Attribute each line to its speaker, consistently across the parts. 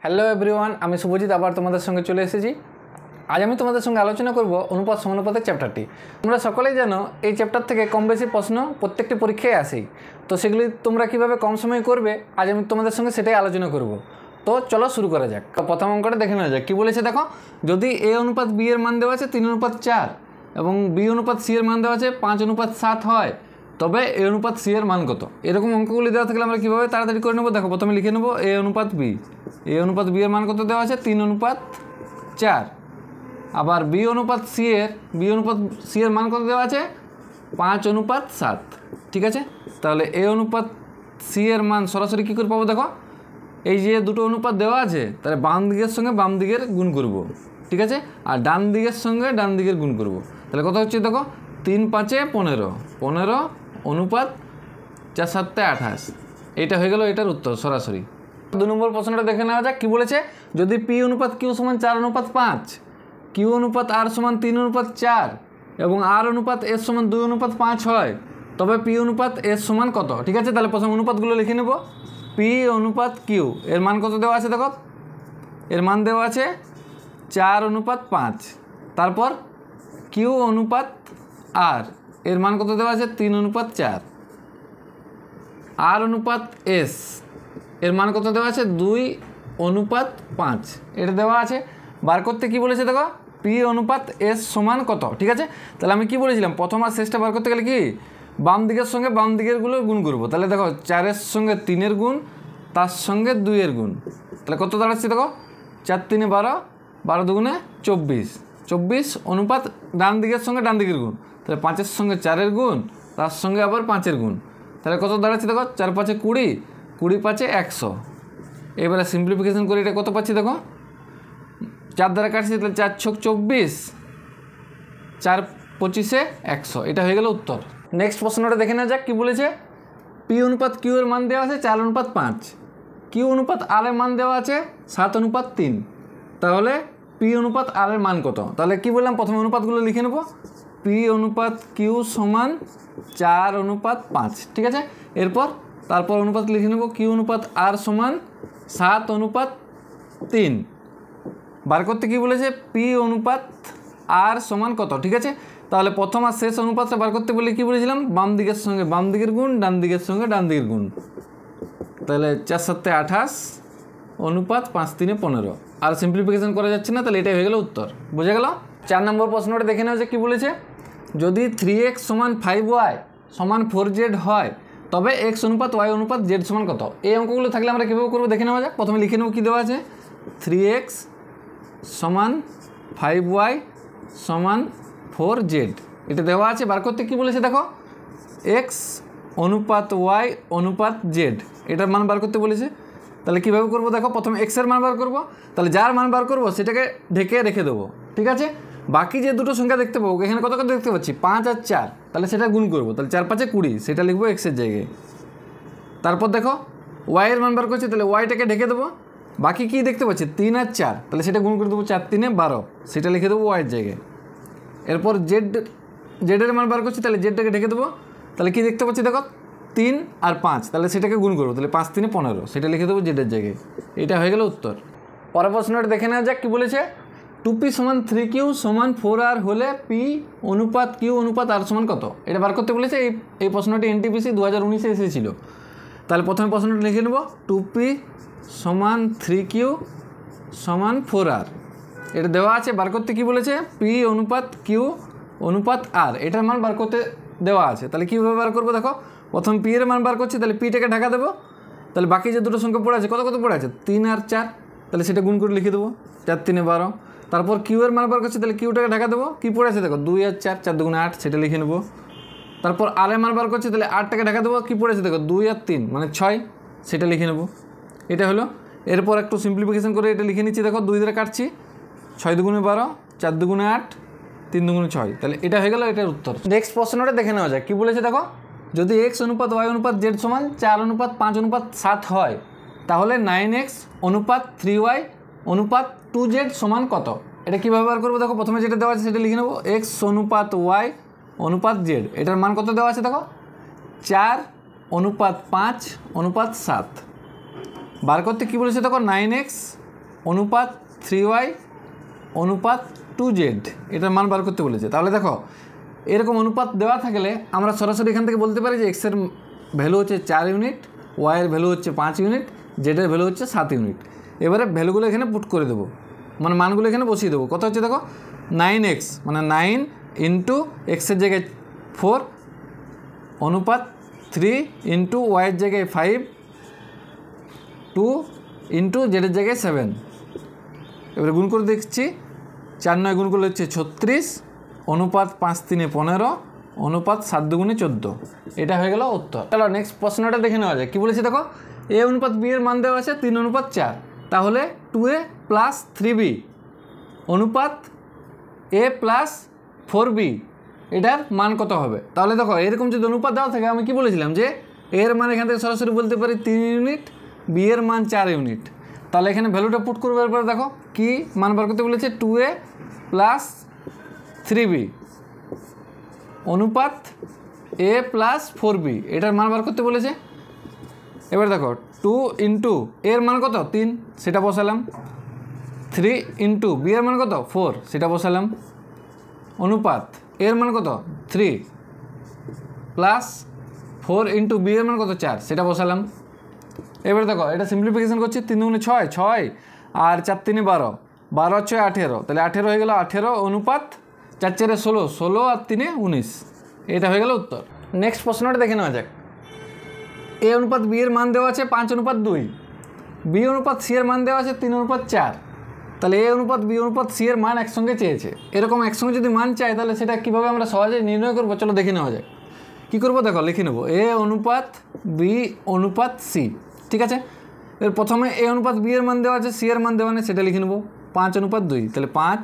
Speaker 1: Hello everyone, আমি শুভজিৎ আবার তোমাদের সঙ্গে চলে এসেছি। আজ আমি তোমাদের সঙ্গে আলোচনা করব অনুপাত সমানুপাতের চ্যাপ্টারটি। তোমরা সকলেই জানো এই চ্যাপ্টার থেকে কম বেশি প্রশ্ন প্রত্যেকটি পরীক্ষায় আসেই, তো সেগুলি তোমরা কিভাবে কম সময়ে করবে আজ আমি তোমাদের সঙ্গে সেটাই আলোচনা করব। তো চলো শুরু করা যাক। প্রথম অঙ্কটা দেখে নেওয়া যাক। কী বলেছে দেখো, যদি এ অনুপাত বি এর মান দেওয়া আছে 3:4 এবং বি অনুপাত সি এর মান দেওয়া আছে 5:7 হয়, তবে এ অনুপাত সি এর মান কত? এরকম অঙ্কগুলি দেওয়া থাকলে আমরা কীভাবে তাড়াতাড়ি করে নেবো? দেখো, প্রথমে লিখে নেবো এ অনুপাত বি। এ অনুপাত বি এর মান কত দেওয়া আছে? 3:4। আবার বি অনুপাত সি এর মান কত দেওয়া আছে? 5:7। ঠিক আছে, তাহলে এ অনুপাত সি এর মান সরাসরি কী করে পাবো? দেখো, এই যে দুটো অনুপাত দেওয়া আছে, তাহলে বাম দিকের সঙ্গে বাম দিকের গুণ করব। ঠিক আছে, আর ডান দিকের সঙ্গে ডান দিকের গুণ করব। তাহলে কত হচ্ছে দেখো, 3×5 = 15 অনুপাত 4×7 = 28। এটা হয়ে গেল এটার উত্তর সরাসরি। 2 নম্বর প্রশ্নটা দেখে নেওয়া যাক। কী বলেছে, যদি পি অনুপাত কিউ সমান 4:5, কিউ অনুপাত আর সমান 3:4 এবং আর অনুপাত এস সমান 2:5 হয়, তবে পি অনুপাত এস সমান কত? ঠিক আছে, তাহলে প্রথম অনুপাতগুলো লিখে নেব। পি অনুপাত কিউ এর মান কত দেওয়া আছে? দেখো, এর মান দেওয়া আছে 4:5। তারপর কিউ অনুপাত আর এর মান কত দেওয়া আছে? 3:4। আর অনুপাত এস এর মান কত দেওয়া আছে? 2:5 এটা দেওয়া আছে। বার করতে কি বলেছে দেখো, পি অনুপাত এস সমান কত? ঠিক আছে, তাহলে আমি কি বলেছিলাম, প্রথম আর শেষটা বার করতে গেলে কি বাম দিকের সঙ্গে বাম দিকেরগুলো গুণ করবো। তাহলে দেখো, 4-এর সঙ্গে 3-এর গুণ, তার সঙ্গে 2-এর গুণ, তাহলে কত দাঁড়াচ্ছে দেখো, 4×3 = 12, 12×2 = 24, 24 অনুপাত ডান দিকের সঙ্গে ডান দিকের গুণ, তাহলে 5-এর সঙ্গে 4-এর গুণ, তার সঙ্গে আবার 5-এর গুণ, তাহলে কত দাঁড়াচ্ছে দেখো, 4×5 = 20, 20×5 = 100। এবারে সিম্পলিফিকেশন করে এটা কত পাচ্ছি দেখো, 4 দ্বারা কাটছি, তাহলে 4×6 = 24, 4×25 = 100। এটা হয়ে গেল উত্তর। নেক্সট প্রশ্নটা দেখে নেওয়া যাক। কী বলেছে, পি অনুপাত কিউ এর মান দেওয়া আছে 4:5, কিউ অনুপাত আর এর মান দেওয়া আছে 7:3, তাহলে পি অনুপাত আর এর মান কত? তাহলে কি বললাম, প্রথমে অনুপাতগুলো লিখে নেব। পি অনুপাত কিউ সমান 4:5। ঠিক আছে, তারপর অনুপাত লিখে নেব, কিউ অনুপাত আর সমান 7:3। বার করতে কী বলেছে, পি অনুপাত আর সমান কত? ঠিক আছে, তাহলে প্রথম আর শেষ অনুপাতটা বার করতে বলে কী বলেছিলাম, বাম দিকের সঙ্গে বাম দিকের গুণ, ডান দিকের সঙ্গে ডান দিকের গুণ। তাহলে 4×7 = 28 অনুপাত 5×3 = 15। আর সিম্পলিফিকেশন করা যাচ্ছে না, তাহলে এটাই হয়ে গেল উত্তর। বুঝে গেল? 4 নম্বর প্রশ্নটা দেখে নেওয়া যে কী বলেছে, যদি 3x = 5y = 4z হয়, তবে x অনুপাত y অনুপাত z সমান কত? এই অঙ্কগুলো থাকলে আমরা কীভাবে করবো দেখে নেওয়া যাক। প্রথমে লিখে নেব কী দেওয়া আছে, 3x = 5y = 4z এটা দেওয়া আছে। বার করতে কী বলেছে দেখো, x অনুপাত y অনুপাত z এটার মান বার করতে বলেছে। তাহলে কীভাবে করবো দেখো, প্রথমে x এর মান বার করবো, তাহলে যার মান বার করবো সেটাকে ঢেকে রেখে দেবো। ঠিক আছে, বাকি যে দুটো সংখ্যা দেখতে পাবো, এখানে কত কত দেখতে পাচ্ছি, 5 আর 4, তাহলে সেটা গুণ করবো, তাহলে 4×5 = 20, সেটা লিখবো x এর জায়গায়। তারপর দেখো y এর মান বার করছি, তাহলে yটাকে ঢেকে দেবো। বাকি কী দেখতে পাচ্ছি, 3 আর 4, তাহলে সেটা গুণ করে দেবো, 4×3 = 12, সেটা লিখে দেবো y এর জায়গায়। এরপর জেডের মান বার করছি, তাহলে জেডটাকে ঢেকে দেবো। তাহলে কী দেখতে পাচ্ছি দেখো, 3 আর 5, তাহলে সেটাকে গুণ করবো, তাহলে 5×3 = 15, সেটা লিখে দেবো জেডের জায়গায়। এটা হয়ে গেল উত্তর। পরের প্রশ্নটা দেখে নেওয়া যাক। কী বলেছে, 2p = 3q = 4r হলে পি অনুপাত কিউ অনুপাত আর সমান কত? এটা বার করতে বলেছে। এই প্রশ্নটি NTPC 2019-এ এসেছিল। তাহলে প্রথমে প্রশ্নটা লিখে নেব, 2p = 3q = 4r এটা দেওয়া আছে। বার করতে কী বলেছে, পি অনুপাত কিউ অনুপাত আর এটার মান বার করতে দেওয়া আছে। তাহলে কীভাবে বার করবো দেখো, প্রথম পি এর মান বার করছি, তাহলে পিটাকে ঢাকা দেবো। তাহলে বাকি যে দুটো সংখ্যা পড়ে আছে, কত কত পড়ে আছে, 3 আর 4, তাহলে সেটা গুণ করে লিখে দেবো, 4×3 = 12। তারপর কিউ এর মান বার করছি, তাহলে কিউটাকে ঢাকা দেবো, কী পড়ে আছে দেখো, 2 আর 4, 4×2 = 8, সেটা লিখে নেবো। তারপর আর এর মান বার করছি, তাহলে 8টাকে ঢাকা দেবো, কী পড়ে আছে দেখো, 2 আর 3 মানে 6, সেটা লিখে নেবো। এটা হলো। এরপর একটু সিম্পলিফিকেশন করে এটা লিখে নিচ্ছি, দেখো 2 দ্বারা কাটছি, 6×2 = 12, 4×2 = 8, 3×2 = 6, তাহলে এটা হয়ে গেল এটার উত্তর। নেক্সট প্রশ্নটা দেখে নেওয়া যায়। কী বলেছে দেখো, যদি x অনুপাত y অনুপাত z সমান 4:5:7 হয়, তাহলে 9x অনুপাত 3y অনুপাত 2z সমান কত? এটা কীভাবে বার করবো দেখো, প্রথমে যেটা দেওয়া আছে সেটা লিখে নেবো, x অনুপাত y অনুপাত z এটার মান কত দেওয়া আছে দেখো, 4:5:7। বার করতে কী বলেছে দেখো, 9x অনুপাত 3y অনুপাত 2z, এটার মান বার করতে বলেছে। তাহলে দেখো এরকম অনুপাত দেওয়া থাকলে আমরা সরাসরি এখান থেকে বলতে পারি যে এক্সের ভ্যালু হচ্ছে 4 ইউনিট, ওয়াইয়ের ভ্যালু হচ্ছে 5 ইউনিট, জেডের ভ্যালু হচ্ছে 7 ইউনিট। এবারে ভ্যালুগুলো এখানে পুট করে দেবো, মানে মানগুলো এখানে বসিয়ে দেবো। কত হচ্ছে দেখো 9x, মানে 9 ইন্টু এক্সের জায়গায় 4 অনুপাত 3 ইন্টু ওয়াইয়ের জায়গায় 5, 2 ইন্টু জেডের জায়গায় 7। এবারে গুণ করে দেখছি, 4 9 গুণ করলে হচ্ছে 36 অনুপাত 5 3 15 অনুপাত 7 2 14। এটা হয়ে গেল উত্তর। চলো নেক্সট প্রশ্নটা দেখে নেওয়া যায়। কী বলেছে দেখো, এ অনুপাত বি এর মান দেওয়া আছে 3 অনুপাত 4, তাহলে 2a প্লাস 3b অনুপাত a প্লাস 4b এটার মান কত হবে। তাহলে দেখো এরকম যদি অনুপাত দেওয়া থাকে, আমি কি বলেছিলাম যে এর মান এখান থেকে সরাসরি বলতে পারি 3 ইউনিট, বি এর মান 4 ইউনিট। তাহলে এখানে ভ্যালুটা পুট করবে। এরপরে দেখো কি মান বার করতে বলেছে, 2a প্লাস 3b অনুপাত a প্লাস 4b এটার মান বার করতে বলেছে। এবার দেখো 2 ইন্টু এর মান কত 3, সেটা বসালাম। 3 ইন্টু বি এর মান কত 4, সেটা বসালাম। অনুপাত এর মান কত 3 প্লাস 4 ইন্টু বি এর মান কত 4, সেটা বসালাম। এবার দেখো এটা সিম্পলিফিকেশন করছি, 3 গুণে 6 6 আর 4 3 12, 12 6 18, তাহলে 18 হয়ে গেল 18 অনুপাত 4 4 16, 16 আর 3 19। এটা হয়ে গেল উত্তর। নেক্সট প্রশ্নটা দেখে নেওয়া যাক। এ অনুপাত বি এর মান দেওয়া আছে 5 অনুপাত 2, বি অনুপাত সি এর মান দেওয়া আছে 3 অনুপাত 4। তাহলে এ অনুপাত বি অনুপাত সি এর মান একসঙ্গে চেয়েছে। এরকম একসঙ্গে যদি মান চাই তাহলে সেটা কীভাবে আমরা সহজে নির্ণয় করবো, চলো দেখে নেওয়া যায়। কী করবো দেখো, লিখে নেবো এ অনুপাত বি অনুপাত সি। ঠিক আছে, এর প্রথমে এ অনুপাত বি এর মান দেওয়া আছে, সি এর মান দেওয়া নেই, সেটা লিখে নেবো 5 অনুপাত 2, তাহলে 5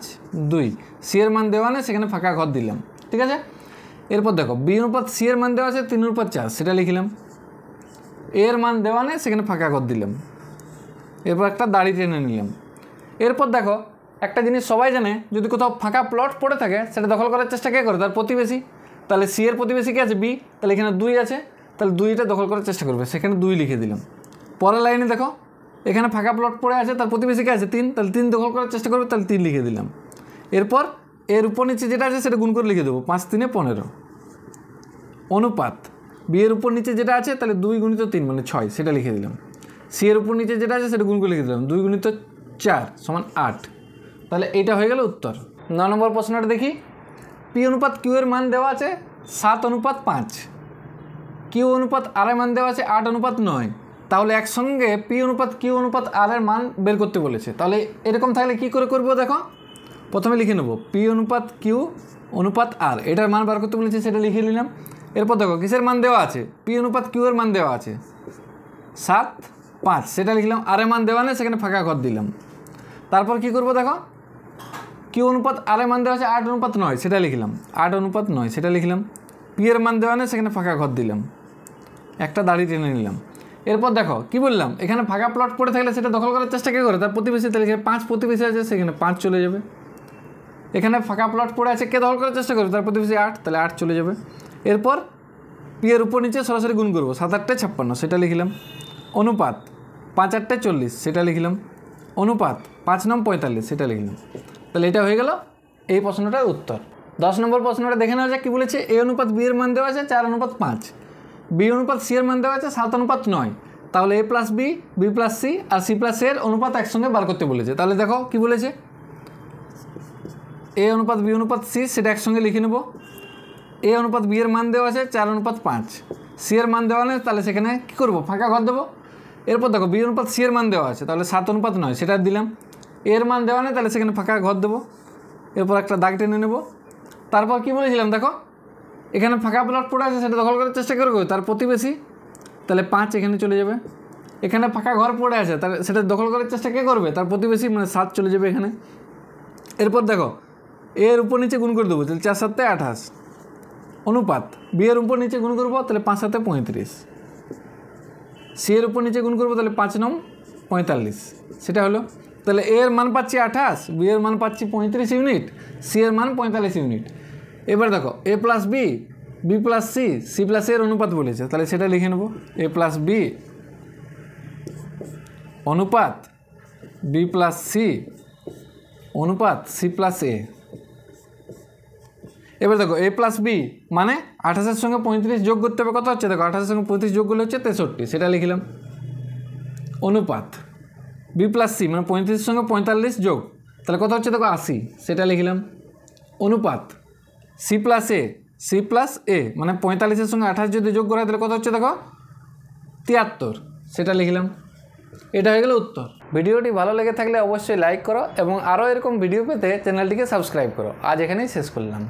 Speaker 1: 2, সি এর মান দেওয়া নেই, সেখানে ফাঁকা ঘর দিলাম। ঠিক আছে, এরপর দেখো বি অনুপাত সি এর মান দেওয়া আছে 3 অনুপাত 4, সেটা লিখলাম। এর মান দেওয়া নেই, সেখানে ফাঁকা ঘর দিলাম। এরপর একটা দাড়ি টেনে নিলাম। এরপর দেখো একটা জিনিস সবাই জানে, যদি কোথাও ফাঁকা প্লট পড়ে থাকে সেটা দখল করার চেষ্টা কে করে, তার প্রতিবেশী। তাহলে সি এর প্রতিবেশী কে আছে বি, তাহলে এখানে 2 আছে, তাহলে 2টা দখল করার চেষ্টা করবে, সেখানে 2 লিখে দিলাম। পরের লাইনে দেখো এখানে ফাঁকা প্লট পড়ে আছে, তার প্রতিবেশী কে আছে 3, তাহলে 3 দখল করার চেষ্টা করবে, তাহলে 3 লিখে দিলাম। এরপর এর উপর নিচে যেটা আছে সেটা গুণ করে লিখে দেবো, 5 3 15 অনুপাত বি এর উপর নিচে যেটা আছে তাহলে 2 গুণিত 3 মানে 6, সেটা লিখে দিলাম। সি এর উপর নিচে যেটা আছে সেটা গুণ করে লিখে দিলাম, 2 গুণিত 4 সমান 8। তাহলে এটা হয়ে গেল উত্তর। 9 নম্বর প্রশ্নটা দেখি। পি অনুপাত কিউ এর মান দেওয়া আছে 7 অনুপাত 5, কিউ অনুপাত আর এর মান দেওয়া আছে 8 অনুপাত 9। তাহলে একসঙ্গে পি অনুপাত কিউ অনুপাত আর এর মান বের করতে বলেছে। তাহলে এরকম থাকলে কি করে করবো দেখো, প্রথমে লিখে নেবো পি অনুপাত কিউ অনুপাত আর, এটার মান বার করতে বলেছে, সেটা লিখে নিলাম। এরপর দেখো কিসের মান দেওয়া আছে, পি অনুপাত কিউ এর মান দেওয়া আছে 7 5, সেটা লিখলাম। আর এর মান দেওয়া নেই, সেখানে ফাঁকা ঘর দিলাম। তারপর কি করবো দেখো, কিউ অনুপাত আর এর মান দেওয়া আছে 8 অনুপাত 9, সেটা লিখলাম। 8 অনুপাত 9 সেটা লিখলাম। পি এর মান দেওয়া নেই, সেখানে ফাঁকা ঘর দিলাম, একটা দাড়ি টেনে নিলাম। এরপর দেখো কি বললাম, এখানে ফাঁকা প্লট পড়ে থাকলে সেটা দখল করার চেষ্টা কে করে, তার প্রতিবেশী। তাহলে 5 প্রতিবেশী আছে, সেখানে 5 চলে যাবে। এখানে ফাঁকা প্লট পড়ে আছে, কে দখল করার চেষ্টা করবে, তার প্রতিবেশী 8, তাহলে 8 চলে যাবে। এরপর পি এর উপর নিচে সরাসরি গুণ করবো, 7 8 56, সেটা লিখলাম। অনুপাত 5 8 40, সেটা লিখলাম। অনুপাত 5 9 45, সেটা লিখলাম। তাহলে এটা হয়ে গেল এই প্রশ্নটার উত্তর। 10 নম্বর প্রশ্নটা দেখে নেওয়া যাক। কী বলেছে, এ অনুপাত বি এর মান দেওয়া আছে 4 অনুপাত 5, বি অনুপাত সি এর মান দেওয়া আছে 7 অনুপাত 9। তাহলে A plus B, B plus C আর সি প্লাস এর অনুপাত একসঙ্গে বার করতে বলেছে। তাহলে দেখো কি বলেছে, এ অনুপাত বি অনুপাত সি সেটা একসঙ্গে লিখে নেব। এ অনুপাত বি এর মান দেওয়া আছে 4 অনুপাত 5, সি এর মান দেওয়া নেই, তাহলে সেখানে কী করবো, ফাঁকা ঘর দেবো। এরপর দেখো বি অনুপাত সি এর মান দেওয়া আছে, তাহলে 7 অনুপাত 9, সেটা দিলাম। এর মান দেওয়া নেই, তাহলে সেখানে ফাঁকা ঘর দেবো। এরপর একটা দাগ টেনে নেব। তারপর কি বলেছিলাম দেখো, এখানে ফাঁকা প্লট পড়ে আছে, সেটা দখল করার চেষ্টা করবে তার প্রতিবেশী। তাহলে 5 এখানে চলে যাবে। এখানে ফাঁকা ঘর পড়ে আছে, তাহলে সেটা দখল করার চেষ্টা কে করবে, তার প্রতিবেশী, মানে 7 চলে যাবে এখানে। এরপর দেখো এর উপর নিচে গুণ করে দেবো, তাহলে 4 7 28 অনুপাত বি এর উপর নিচে গুণ করবো, তাহলে 5 7 35, সি এর উপর নিচে গুণ করবো, তাহলে 5 9 45, সেটা হলো। তাহলে এর মান পাচ্ছি 28, বি এর মান পাচ্ছি 35 ইউনিট, সি এর মান 45 ইউনিট। এবার দেখো A plus B, B plus C, C plus এর অনুপাত বলেছে, তাহলে সেটা লিখে নেব। এ প্লাস বি অনুপাত বি প্লাস সি অনুপাত সি প্লাস এ। এবার দেখো এ প্লাস বি মানে 28-এর সঙ্গে 35 যোগ করতে হবে, কত হচ্ছে দেখো 28-এর সঙ্গে 35 যোগ করলে হচ্ছে 63, সেটা লিখলাম। অনুপাত বি প্লাস সি মানে 35-এর সঙ্গে 45 যোগ, তাহলে কত হচ্ছে দেখো 80, সেটা লিখলাম। অনুপাত সি প্লাস এ মানে 45-এর সঙ্গে 28 যদি যোগ করা হয় তাহলে কত হচ্ছে দেখো 73, সেটা লিখলাম। এটা হয়ে গেল উত্তর। ভিডিওটি ভালো লেগে থাকলে অবশ্যই লাইক করো এবং আরও এরকম ভিডিও পেতে চ্যানেলটিকে সাবস্ক্রাইব করো। আজ এখানেই শেষ করলাম।